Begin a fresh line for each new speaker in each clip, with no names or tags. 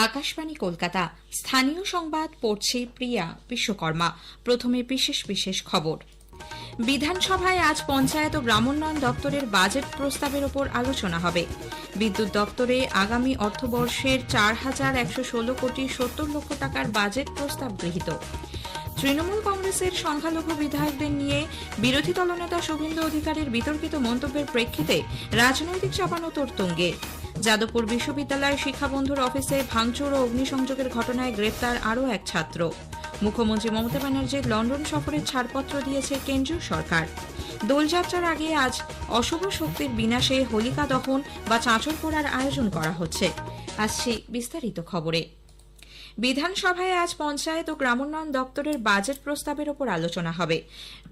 আকাশবাণী কলকাতা। স্থানীয় সংবাদ পড়ছে প্রিয়া বিশ্বকর্মা। প্রথমে বিশেষ খবর। বিধানসভায় আজ পঞ্চায়েত ও গ্রামোন্নয়ন দপ্তরের বাজেট প্রস্তাবের ওপর আলোচনা হবে। বিদ্যুৎ দপ্তরে আগামী অর্থবর্ষের 4,116 কোটি 70 লক্ষ টাকার বাজেট প্রস্তাব গৃহীত। তৃণমূল কংগ্রেসের সংখ্যালঘু বিধায়কদের নিয়ে বিরোধী দলনেতা শুভেন্দু অধিকারীর বিতর্কিত মন্তব্যের প্রেক্ষিতে রাজনৈতিক চাপানোতর তুঙ্গে। যাদবপুর বিশ্ববিদ্যালয়ের শিক্ষাবন্ধুর অফিসে ভাঙচুর ও অগ্নিসংযোগের ঘটনায় গ্রেপ্তার আরও এক ছাত্র। মুখ্যমন্ত্রী মমতা ব্যানার্জির লন্ডন সফরের ছাড়পত্র দিয়েছে কেন্দ্রীয় সরকার। দোলযাত্রার আগে আজ অশুভ শক্তির বিনাশে হোলিকা দহন বা চাঁচর পোড়ার আয়োজন করা হচ্ছে। আসছে বিস্তারিত খবরে। বিধানসভায় আজ পঞ্চায়েত ও গ্রামোন্নয়ন দপ্তরের বাজেট প্রস্তাবের ওপর আলোচনা হবে।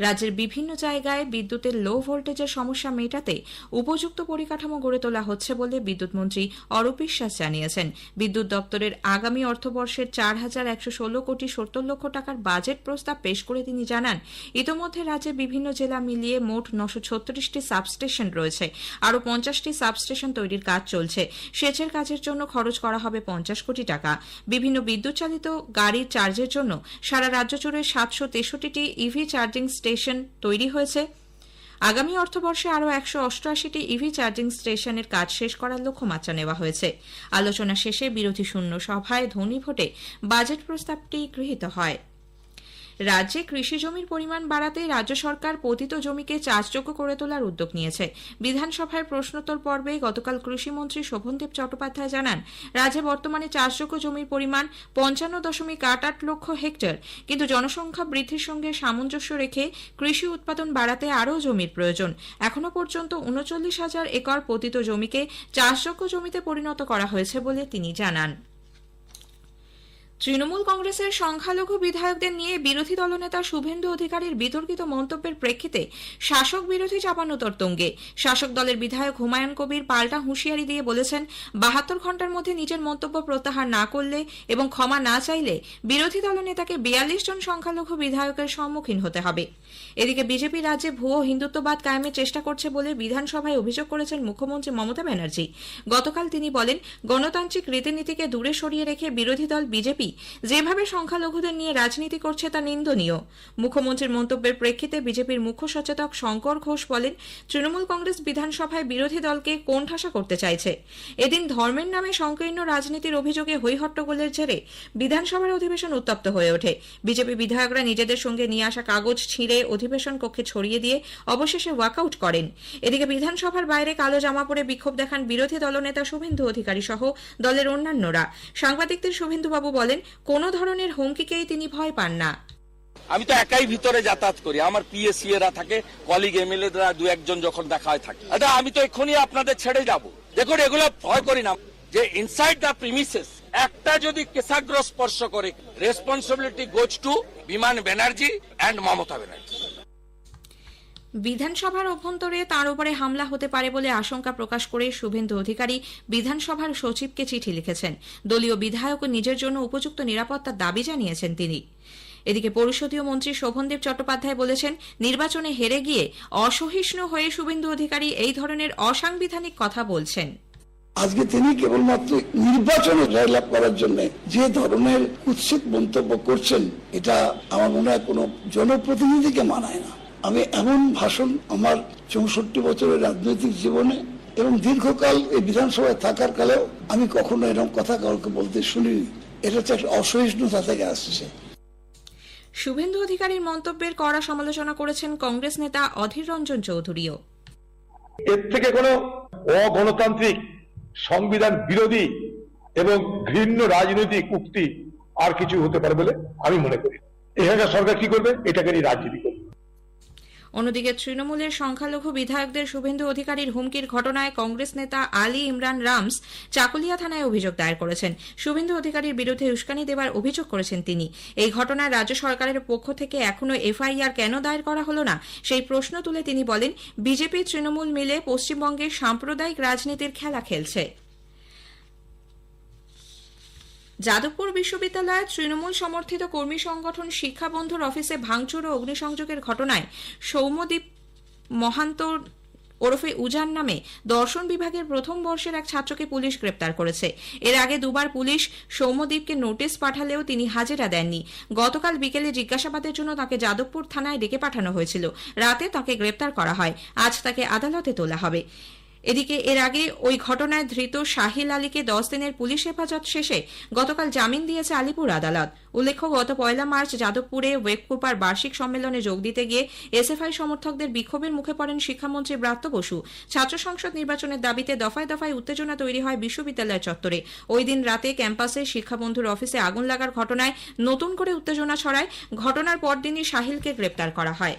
রাজ্যের বিভিন্ন জায়গায় বিদ্যুতের লো ভোল্টেজের সমস্যা মেটাতে উপযুক্ত পরিকাঠামো গড়ে তোলা হচ্ছে বলে বিদ্যুৎ মন্ত্রী অরূপ বিশ্বাস জানিয়েছেন। বিদ্যুৎ দপ্তরের আগামী অর্থবর্ষের 4,116 কোটি 70 লক্ষ টাকার বাজেট প্রস্তাব পেশ করে তিনি জানান, ইতোমধ্যে রাজ্যের বিভিন্ন জেলা মিলিয়ে মোট 936টি সাবস্টেশন রয়েছে। আরও 50টি সাবস্টেশন তৈরির কাজ চলছে। সেচের কাজের জন্য খরচ করা হবে 50 কোটি টাকা। বিভিন্ন বিদ্যুৎ চালিত গাড়ির চার্জের জন্য সারা রাজ্য জুড়ে 763টি ইভি চার্জিং স্টেশন তৈরি হয়েছে। আগামী অর্থবর্ষে আরও 188টি ইভি চার্জিং স্টেশনের কাজ শেষ করার লক্ষ্যমাত্রা নেওয়া হয়েছে। আলোচনা শেষে বিরোধী শূন্য সভায় ধ্বনি ভোটে বাজেট প্রস্তাবটি গৃহীত হয়। রাজ্যে কৃষি জমির পরিমাণ বাড়াতে রাজ্য সরকার পতিত জমিকে চাষযোগ্য করে তোলার উদ্যোগ নিয়েছে। বিধানসভায় প্রশ্নোত্তর পর্বে গতকাল কৃষিমন্ত্রী শোভনদেব চট্টোপাধ্যায় জানান, রাজ্যে বর্তমানে চাষযোগ্য জমির পরিমাণ 55.88 লক্ষ হেক্টর, কিন্তু জনসংখ্যা বৃদ্ধির সঙ্গে সামঞ্জস্য রেখে কৃষি উৎপাদন বাড়াতে আরও জমির প্রয়োজন। এখনো পর্যন্ত 39,000 একর পতিত জমিকে চাষযোগ্য জমিতে পরিণত করা হয়েছে বলে তিনি জানান। তৃণমূল কংগ্রেসের সংখ্যালঘু বিধায়কদের নিয়ে বিরোধী দলনেতা শুভেন্দু অধিকারীর বিতর্কিত মন্তব্যের প্রেক্ষিতে শাসক বিরোধী চাপানোতর তুঙ্গে। শাসক দলের বিধায়ক হুমায়ুন কবির পাল্টা হুঁশিয়ারি দিয়ে বলেছেন, 72 ঘণ্টার মধ্যে নিজের মন্তব্য প্রত্যাহার না করলে এবং ক্ষমা না চাইলে বিরোধী দলনেতাকে 42 জন সংখ্যালঘু বিধায়কের সম্মুখীন হতে হবে। এদিকে বিজেপি রাজ্যে ভুয়ো হিন্দুত্ববাদ কায়েমের চেষ্টা করছে বলে বিধানসভায় অভিযোগ করেছেন মুখ্যমন্ত্রী মমতা ব্যানার্জি। গতকাল তিনি বলেন, গণতান্ত্রিক রীতিনীতিকে দূরে সরিয়ে রেখে বিরোধী দল বিজেপি যেভাবে সংখ্যালঘুদের নিয়ে রাজনীতি করছে তা নিন্দনীয়। মুখ্যমন্ত্রীর মন্তব্যের প্রেক্ষিতে বিজেপির মুখ্য সচেতক শঙ্কর ঘোষ বলেন, তৃণমূল কংগ্রেস বিধানসভায় বিরোধী দলকে কোণঠাসা করতে চাইছে। এদিন ধর্মের নামে সংকীর্ণ রাজনীতির অভিযোগে হইহট্টগোলের জেরে বিধানসভার অধিবেশন উত্তপ্ত হয়ে ওঠে। বিজেপি বিধায়করা নিজেদের সঙ্গে নিয়ে আসা কাগজ ছিঁড়ে অধিবেশন কক্ষে ছড়িয়ে দিয়ে অবশেষে ওয়াকআউট করেন। এদিকে বিধানসভার বাইরে কালো জামা পরে বিক্ষোভ দেখান বিরোধী দলনেতা শুভেন্দু অধিকারী সহ দলের অন্যান্যরা। সাংবাদিকদের শুভেন্দুবাবু বলেন, কোনো ধরনের হুমকিকেই তিনি ভয় পান না।
আমি তো একাই ভিতরে যাতায়াত করি, আমার পিএসসি এরা থাকে, কলিগ এমএলএরা দু একজন যখন দেখা হয় থাকে। আচ্ছা, আমি তো এক্ষুনি আপনাদের ছেড়ে যাব। দেখুন, এগুলো ভয় করি না যে ইনসাইড দ্য প্রিমিসেস একটা যদি কেশাগ্র স্পর্শ করে, রেসপন্সিবিলিটি গোজ টু বিমান ব্যানার্জি এন্ড মমতা ব্যানার্জি।
বিধানসভার অভ্যন্তরে তাঁর উপরে হামলা হতে পারে বলে আশঙ্কা প্রকাশ করে শুভেন্দু অধিকারী বিধানসভার সচিবকে চিঠি লিখেছেন। দলীয় বিধায়ক ও নিজের জন্য উপযুক্ত নিরাপত্তার দাবি জানিয়েছেন তিনি। এদিকে পরিষদীয় মন্ত্রী শোভনদেব চট্টোপাধ্যায় বলেছেন, নির্বাচনে হেরে গিয়ে অসহিষ্ণু হয়ে শুভেন্দু অধিকারী এই ধরনের অসাংবিধানিক কথা বলছেন।
আজকে তিনি কেবলমাত্র নির্বাচনে জয়লাভ করার জন্য যে ধরনের কুৎসিত মন্তব্য করছেন, এটা আমার মনে হয় কোনো জনপ্রতিনিধিকে মানায় না। আমি এমন ভাষণ আমার 64 বছরের রাজনৈতিক জীবনে এবং দীর্ঘকাল এই বিধানসভায় থাকার কালেও আমি কখনো এরকম কথা কাউকে বলতে শুনিনি। এটা হচ্ছে একটা অসহিষ্ণুতা থেকে আসছে।
শুভেন্দু অধিকারীর মন্তব্যের কড়া সমালোচনা করেছেন কংগ্রেস নেতা অধীর রঞ্জন চৌধুরীও।
এর থেকে কোনো অগণতান্ত্রিক, সংবিধান বিরোধী এবং ঘৃণ্য রাজনৈতিক উক্তি আর কিছু হতে পারে বলে আমি মনে করি। এখানে সরকার কি করবে? এটাকে নিয়ে রাজনীতি করবে।
অন্যদিকে তৃণমূলের সংখ্যালঘু বিধায়কদের শুভেন্দু অধিকারীর হুমকির ঘটনায় কংগ্রেস নেতা আলী ইমরান রামস চাকুলিয়া থানায় অভিযোগ দায়ের করেছেন। শুভেন্দু অধিকারীর বিরুদ্ধে উস্কানি দেওয়ার অভিযোগ করেছেন তিনি। এই ঘটনায় রাজ্য সরকারের পক্ষ থেকে এখনো এফআইআর কেন দায়ের করা হলো না সেই প্রশ্ন তুলে তিনি বলেন, বিজেপি তৃণমূল মিলে পশ্চিমবঙ্গের সাম্প্রদায়িক রাজনীতির খেলা খেলছে। যাদবপুর বিশ্ববিদ্যালয়ের তৃণমূল সমর্থিত কর্মী সংগঠন শিক্ষাবন্ধুর অফিসে ভাঙচুর ও অগ্নিসংযোগের ঘটনায় সৌম্যদীপ মহান্তর ওরফে উজান নামে দর্শন বিভাগের প্রথম বর্ষের এক ছাত্রকে পুলিশ গ্রেপ্তার করেছে। এর আগে দুবার পুলিশ সৌম্যদীপকে নোটিশ পাঠালেও তিনি হাজিরা দেননি। গতকাল বিকেলে জিজ্ঞাসাবাদের জন্য তাকে যাদবপুর থানায় ডেকে পাঠানো হয়েছিল। রাতে তাকে গ্রেপ্তার করা হয়। আজ তাকে আদালতে তোলা হবে। এদিকে এর আগে ওই ঘটনায় ধৃত শাহিল আলীকে 10 দিনের পুলিশ হেফাজত শেষে গতকাল জামিন দিয়েছে আলিপুর আদালত। উল্লেখ্য, গত 1 মার্চ যাদবপুরে ওয়েবকুপার বার্ষিক সম্মেলনে যোগ দিতে গিয়ে এসএফআই সমর্থকদের বিক্ষোভের মুখে পড়েন শিক্ষামন্ত্রী ব্রাত্য বসু। ছাত্র সংসদ নির্বাচনের দাবিতে দফায় দফায় উত্তেজনা তৈরি হয় বিশ্ববিদ্যালয় চত্বরে। ওই দিন রাতে ক্যাম্পাসে শিক্ষাবন্ধুর অফিসে আগুন লাগার ঘটনায় নতুন করে উত্তেজনা ছড়ায়। ঘটনার পরদিনই শাহিলকে গ্রেপ্তার করা হয়।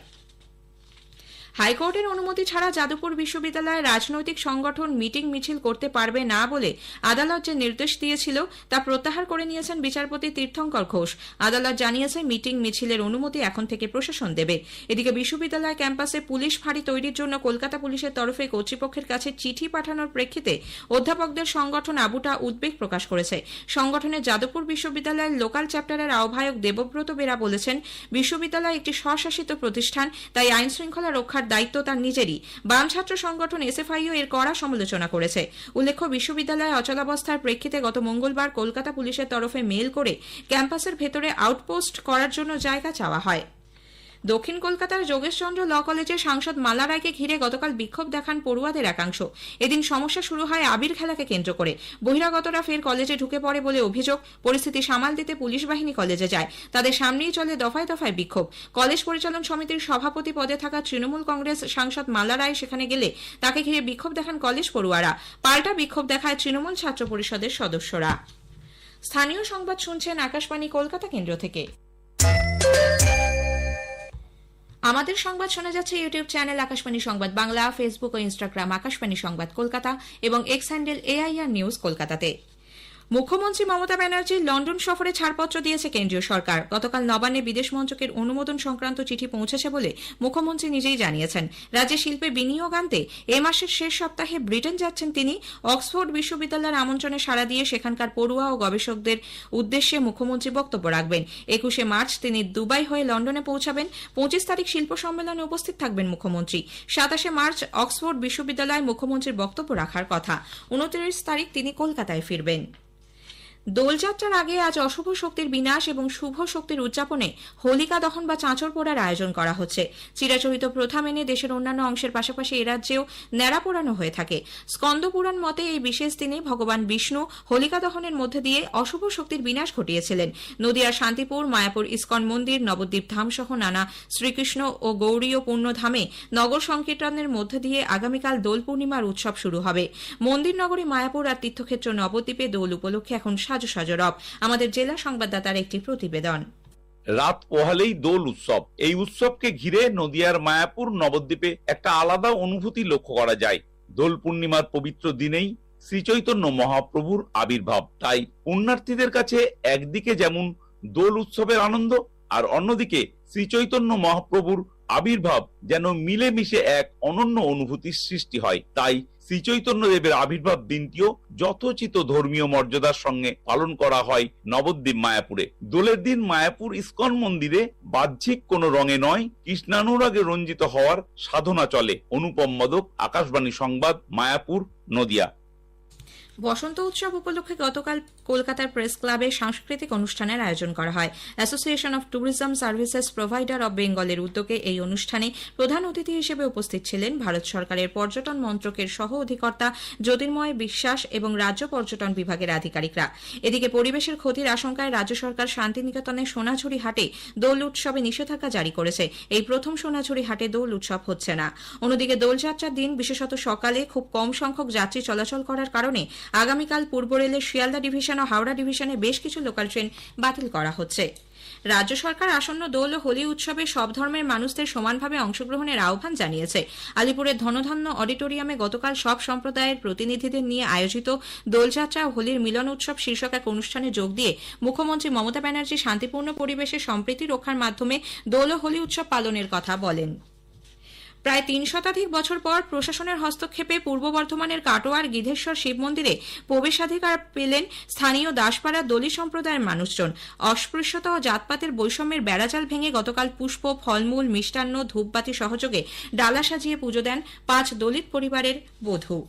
হাইকোর্টের অনুমতি ছাড়া যাদবপুর বিশ্ববিদ্যালয়ে রাজনৈতিক সংগঠন মিটিং মিছিল করতে পারবে না বলে আদালত যে নির্দেশ দিয়েছিল তা প্রত্যাহার করে নিয়েছেন বিচারপতি তীর্থঙ্কর ঘোষ। আদালত জানিয়েছে, মিটিং মিছিলের অনুমতি এখন থেকে প্রশাসন দেবে। এদিকে বিশ্ববিদ্যালয় ক্যাম্পাসে পুলিশ ফাঁড়ি তৈরির জন্য কলকাতা পুলিশের তরফে কর্তৃপক্ষের কাছে চিঠি পাঠানোর প্রেক্ষিতে অধ্যাপকদের সংগঠন আবুটা উদ্বেগ প্রকাশ করেছে। সংগঠনের যাদবপুর বিশ্ববিদ্যালয়ের লোকাল চ্যাপ্টারের আহ্বায়ক দেবব্রত বেরা বলেছেন, বিশ্ববিদ্যালয় একটি স্বশাসিত প্রতিষ্ঠান, তাই আইন শৃঙ্খলা রক্ষার দায়িত্ব তার নিজেরই। বাম ছাত্র সংগঠন এসএফআইও এর কড়া সমালোচনা করেছে। উল্লেখ্য, বিশ্ববিদ্যালয়ে অচলাবস্থার প্রেক্ষিতে গত মঙ্গলবার কলকাতা পুলিশের তরফে মেল করে ক্যাম্পাসের ভেতরে আউটপোস্ট করার জন্য জায়গা চাওয়া হয়। দক্ষিণ কলকাতার যোগেশচন্দ্র ল কলেজে সাংসদ মালা রায়কে ঘিরে গতকাল বিক্ষোভ দেখান পড়ুয়াদের একাংশ। এদিন সমস্যা শুরু হয় আবির খেলাকে কেন্দ্র করে। বহিরাগতরা ফের কলেজে ঢুকে পড়ে বলে অভিযোগ। পরিস্থিতি সামাল দিতে পুলিশ বাহিনী কলেজে যায়। তাদের সামনেই চলে দফায় দফায় বিক্ষোভ। কলেজ পরিচালন সমিতির সভাপতি পদে থাকা তৃণমূল কংগ্রেস সাংসদ মালা রায় সেখানে গেলে তাকে ঘিরে বিক্ষোভ দেখান কলেজ পড়ুয়ারা। পাল্টা বিক্ষোভ দেখায় তৃণমূল ছাত্র পরিষদের সদস্যরা। স্থানীয় সংবাদ শুনছেন আকাশবাণী কলকাতা কেন্দ্র থেকে। আমাদের সংবাদ শোনা যাচ্ছে ইউটিউব চ্যানেল আকাশবাণী সংবাদ বাংলা, ফেসবুক ও ইনস্টাগ্রাম আকাশবাণী সংবাদ কলকাতা এবং এক্স হ্যান্ডেল AIR নিউজ কলকাতাতে। মুখ্যমন্ত্রী মমতা ব্যানার্জি লন্ডন সফরে ছাড়পত্র দিয়েছে কেন্দ্রীয় সরকার। গতকাল নবান্নে বিদেশ মন্ত্রকের অনুমোদন সংক্রান্ত চিঠি পৌঁছেছে বলে মুখ্যমন্ত্রী নিজেই জানিয়েছেন। রাজ্যে শিল্পে বিনিয়োগ আনতে এ মাসের শেষ সপ্তাহে ব্রিটেন যাচ্ছেন তিনি। অক্সফোর্ড বিশ্ববিদ্যালয়ের আমন্ত্রণে সাড়া দিয়ে সেখানকার পড়ুয়া ও গবেষকদের উদ্দেশ্যে মুখ্যমন্ত্রী বক্তব্য রাখবেন। 21 মার্চ তিনি দুবাই হয়ে লন্ডনে পৌঁছাবেন। 25 তারিখ শিল্প সম্মেলনে উপস্থিত থাকবেন মুখ্যমন্ত্রী। 27 মার্চ অক্সফোর্ড বিশ্ববিদ্যালয়ে মুখ্যমন্ত্রীর বক্তব্য রাখার কথা। 29 তারিখ তিনি কলকাতায় ফিরবেন। দোলযাত্রার আগে আজ অশুভ শক্তির বিনাশ এবং শুভ শক্তির উদযাপনে হোলিকা দহন বা চাঁচর পোড়ার আয়োজন করা হচ্ছে। চিরাচরিত প্রথা মেনে দেশের অন্যান্য অংশের পাশাপাশি এ রাজ্যেও ন্যাড়া পোড়ানো হয়ে থাকে। স্কন্দ পুরাণ মতে এই বিশেষ দিনে ভগবান বিষ্ণু হোলিকা দহনের মধ্যে দিয়ে অশুভ শক্তির বিনাশ ঘটিয়েছিলেন। নদিয়ার শান্তিপুর, মায়াপুর ইস্কন মন্দির, নবদ্বীপ ধাম সহ নানা শ্রীকৃষ্ণ ও গৌরীয় পুণ্যধামে নগর সংকীর্তনের মধ্যে দিয়ে আগামীকাল দোল পূর্ণিমার উৎসব শুরু হবে। মন্দির নগরী মায়াপুর আর তীর্থক্ষেত্র নবদ্বীপে দোল উপলক্ষে এখন সাজরব। আমাদের জেলা সংবাদদাতার একটি প্রতিবেদন।
রাত পোহালেই দোল উৎসব। এই উৎসবকে ঘিরে নদিয়ার মায়াপুর নবদ্বীপে একটা আলাদা অনুভূতি লক্ষ্য করা যায়। দোল পূর্ণিমার পবিত্র দিনেই শ্রীচৈতন্য মহাপ্রভুর আবির্ভাব। তাই পুণ্যার্থীদের কাছে একদিকে যেমন দোল উৎসবের আনন্দ, আর অন্যদিকে শ্রীচৈতন্য মহাপ্রভুর আবির্ভাব যেন মিলেমিশে এক অনন্য অনুভূতির সৃষ্টি হয়। তাই শ্রীচৈতন্য দেবের আবির্ভাব দিনটিও যথোচিত ধর্মীয় মর্যাদার সঙ্গে পালন করা হয় নবদ্বীপ মায়াপুরে। দোলের দিন মায়াপুর ইস্কন মন্দিরে বাহ্যিক কোনো রঙে নয়, কৃষ্ণানুরাগে রঞ্জিত হওয়ার সাধনা চলে। অনুপম মদক, আকাশবাণী সংবাদ, মায়াপুর, নদিয়া।
বসন্ত উৎসব উপলক্ষে গতকাল কলকাতার প্রেস ক্লাবে সাংস্কৃতিক অনুষ্ঠানের আয়োজন করা হয়। Association of tourism services provider of বেঙ্গলের উদ্যোগে এই অনুষ্ঠানে প্রধান অতিথি হিসেবে উপস্থিত ছিলেন ভারত সরকারের পর্যটন মন্ত্রকের সহ অধিকর্তা জ্যোতির্ময় বিশ্বাস এবং রাজ্য পর্যটন বিভাগের আধিকারিকরা। এদিকে পরিবেশের ক্ষতির আশঙ্কায় রাজ্য সরকার শান্তিনিকেতনের সোনাঝুরি হাটে দোল উৎসবে নিষেধাজ্ঞা জারি করেছে। এই প্রথম সোনাঝুরি হাটে দোল উৎসব হচ্ছে না। অন্যদিকে দোলযাত্রার দিন বিশেষত সকালে খুব কম সংখ্যক যাত্রী চলাচল করার কারণে আগামীকাল পূর্ব রেলের শিয়ালদা ডিভিশন ও হাওড়া ডিভিশনে বেশ কিছু লোকাল ট্রেন বাতিল করা হচ্ছে। রাজ্য সরকার আসন্ন দোল ও হোলি উৎসবে সব ধর্মের মানুষদের সমানভাবে অংশগ্রহণের আহ্বান জানিয়েছে। আলিপুরের ধনধান্য অডিটোরিয়ামে গতকাল সব সম্প্রদায়ের প্রতিনিধিদের নিয়ে আয়োজিত দোলযাত্রা ও হোলির মিলন উৎসব শীর্ষক এক অনুষ্ঠানে যোগ দিয়ে মুখ্যমন্ত্রী মমতা ব্যানার্জি শান্তিপূর্ণ পরিবেশে সম্প্রীতি রক্ষার মাধ্যমে দোল ও হোলি উৎসব পালনের কথা বলেন। প্রায় 3 শতাধিক বছর পর প্রশাসনের হস্তক্ষেপে পূর্ব বর্ধমানের কাটোয়ার গিধেশ্বর শিব মন্দিরে প্রবেশাধিকার পেলেন স্থানীয় দাসপাড়া দলি সম্প্রদায়ের মানুষজন। অস্পৃশ্যতা ও জাতপাতের বৈষম্যের বেড়াজাল ভেঙে গতকাল পুষ্প, ফলমূল, মিষ্টান্ন, ধূপবাতি সহযোগে ডালা সাজিয়ে পুজো দেন 5 দলিত পরিবারের বধূ।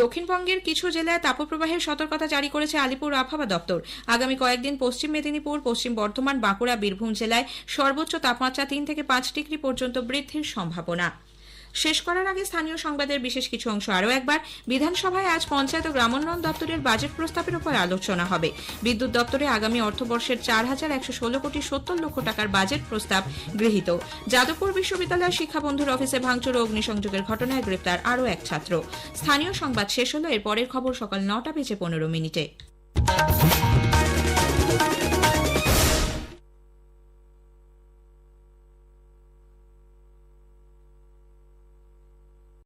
দক্ষিণবঙ্গের কিছু জেলায় তাপপ্রবাহের সতর্কতা জারি করেছে আলিপুর আবহাওয়া দপ্তর। আগামী কয়েকদিন পশ্চিম মেদিনীপুর, পশ্চিম বর্ধমান, বাঁকুড়া, বীরভূম জেলায় সর্বোচ্চ তাপমাত্রা 3 থেকে 5 ডিগ্রি পর্যন্ত বৃদ্ধির সম্ভাবনা। শেষ করার আগে স্থানীয় সংবাদের বিশেষ কিছু অংশ আরও একবার। বিধানসভায় আজ পঞ্চায়েত ও গ্রামোন্নয়ন দপ্তরের বাজেট প্রস্তাবের উপর আলোচনা হবে। বিদ্যুৎ দপ্তরে আগামী অর্থবর্ষের 4,116 কোটি 70 লক্ষ টাকার বাজেট প্রস্তাব গৃহীত। যাদবপুর বিশ্ববিদ্যালয়ের শিক্ষাবন্ধুর অফিসে ভাঙচুর ও অগ্নিসংযোগের ঘটনায় গ্রেপ্তার আরও এক ছাত্র। স্থানীয় সংবাদ শেষ হলো। এর পরের খবর সকাল 9টা বেজে 15 মিনিটে।